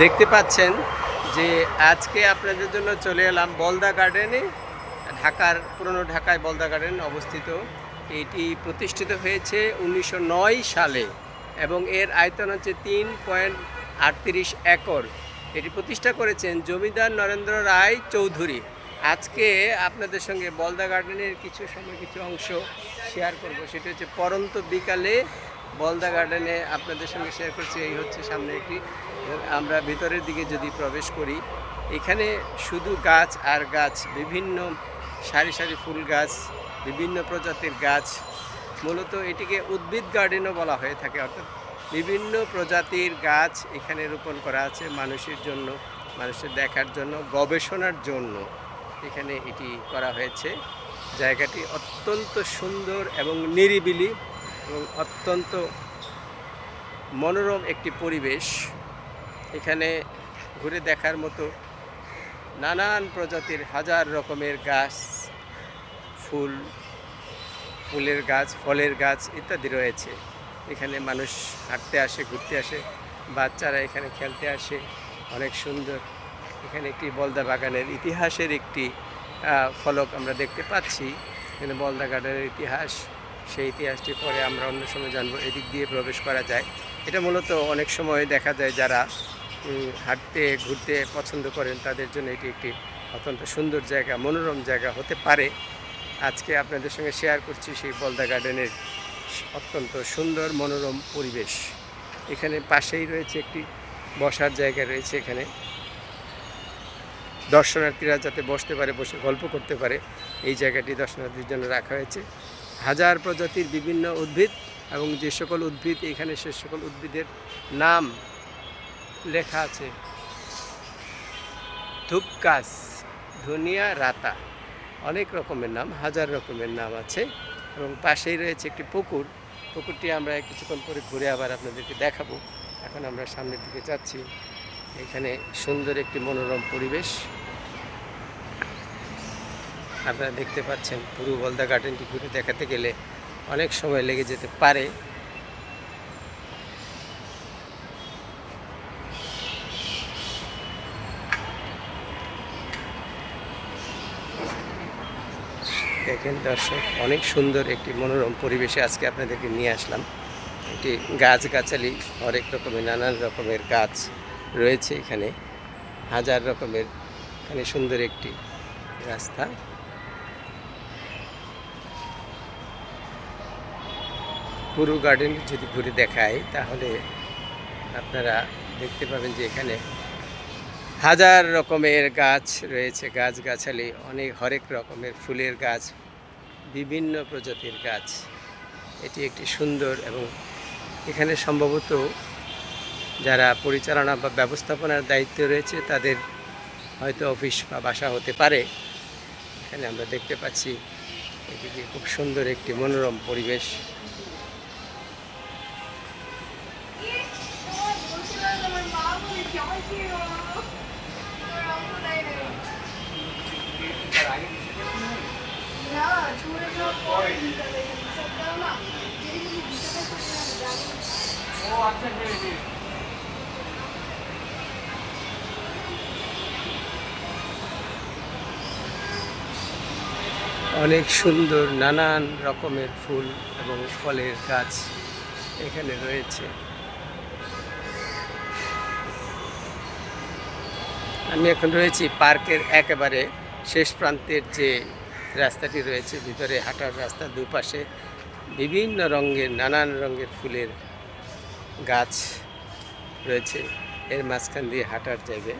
দেখতে পাচ্ছেন যে আজকে আপনাদের জন্য চলে এলাম বলদা গার্ডেনে। পুরনো ঢাকায় বলদা গার্ডেন অবস্থিত। এটি প্রতিষ্ঠিত হয়েছে 1909 সালে এবং এর আয়তন হচ্ছে 3.38 একর। এটি প্রতিষ্ঠা করেছেন জমিদার নরেন্দ্র রায় চৌধুরী। আজকে আপনাদের সঙ্গে বলদা গার্ডেনের কিছু অংশ শেয়ার করব। সেটা হচ্ছে পরন্ত বিকালে বলদা গার্ডেনে আপনাদের সঙ্গে শেয়ার করছি। এই হচ্ছে সামনে একটি, আমরা ভিতরের দিকে যদি প্রবেশ করি, এখানে শুধু গাছ আর গাছ, বিভিন্ন সারি সারি ফুল গাছ, বিভিন্ন প্রজাতির গাছ। মূলত এটিকে উদ্ভিদ গার্ডেনও বলা হয়ে থাকে, অর্থাৎ বিভিন্ন প্রজাতির গাছ এখানে রোপণ করা আছে মানুষের জন্য, মানুষের দেখার জন্য, গবেষণার জন্য এখানে এটি করা হয়েছে। জায়গাটি অত্যন্ত সুন্দর এবং নিরিবিলি এবং অত্যন্ত মনোরম একটি পরিবেশ। এখানে ঘুরে দেখার মতো নানান প্রজাতির হাজার রকমের গাছ, ফুলের গাছ, ফলের গাছ ইত্যাদি রয়েছে। এখানে মানুষ হাঁটতে আসে, ঘুরতে আসে, বাচ্চারা এখানে খেলতে আসে। অনেক সুন্দর। এখানে একটি বলদা বাগানের ইতিহাসের একটি ফলক আমরা দেখতে পাচ্ছি। এখানে বলদা গার্ডেনের ইতিহাস, সেই ইতিহাসটি পরে আমরা অন্য সময় জানবো। এদিক দিয়ে প্রবেশ করা যায়। এটা মূলত অনেক সময় দেখা যায় যারা হাঁটতে ঘুরতে পছন্দ করেন তাদের জন্য এটি একটি অত্যন্ত সুন্দর জায়গা, মনোরম জায়গা হতে পারে। আজকে আপনাদের সঙ্গে শেয়ার করছি সেই বলদা গার্ডেনের অত্যন্ত সুন্দর মনোরম পরিবেশ। এখানে পাশেই রয়েছে একটি বসার জায়গা রয়েছে। এখানে দর্শনার্থীরা যাতে বসতে পারে, বসে গল্প করতে পারে, এই জায়গাটি দর্শনার্থীর জন্য রাখা হয়েছে। হাজার প্রজাতির বিভিন্ন উদ্ভিদ এবং যে সকল উদ্ভিদ এখানে, সে সকল উদ্ভিদের নাম লেখা আছে। ধূপগাছ, ধনিয়া, রাতা, অনেক রকমের নাম, হাজার রকমের নাম আছে। এবং পাশেই রয়েছে একটি পুকুর। পুকুরটি আমরা কিছুক্ষণ পরে ঘুরে আবার আপনাদেরকে দেখাবো। এখন আমরা সামনের দিকে যাচ্ছি। এখানে সুন্দর একটি মনোরম পরিবেশ আপনারা দেখতে পাচ্ছেন। পুরো বলদা গার্ডেনটি ঘুরে দেখাতে গেলে অনেক সময় লেগে যেতে পারে। দেখেন দর্শক, অনেক সুন্দর একটি মনোরম পরিবেশে আজকে আপনাদেরকে নিয়ে আসলাম। একটি গাছগাছালি, অনেক রকমের নানান রকমের গাছ রয়েছে এখানে, হাজার রকমের। এখানে সুন্দর একটি রাস্তা। পুরো গার্ডেন যদি ঘুরে দেখায় তাহলে আপনারা দেখতে পাবেন যে এখানে হাজার রকমের গাছ রয়েছে, গাছগাছালি, অনেক হরেক রকমের ফুলের গাছ, বিভিন্ন প্রজাতির গাছ। এটি একটি সুন্দর, এবং এখানে সম্ভবত যারা পরিচালনা বা ব্যবস্থাপনার দায়িত্ব রয়েছে তাদের হয়তো অফিস বা বাসা হতে পারে। এখানে আমরা দেখতে পাচ্ছি এদিকে খুব সুন্দর একটি মনোরম পরিবেশ। অনেক সুন্দর নানান রকমের ফুল এবং ফলের গাছ এখানে রয়েছে। আমি এখন রয়েছি পার্কের একেবারে শেষ প্রান্তের যে রাস্তাটি রয়েছে, ভিতরে হাঁটার রাস্তা, দুপাশে বিভিন্ন রঙের, নানান রঙের ফুলের গাছ রয়েছে। এর মাঝখান দিয়ে হাঁটার জায়গা।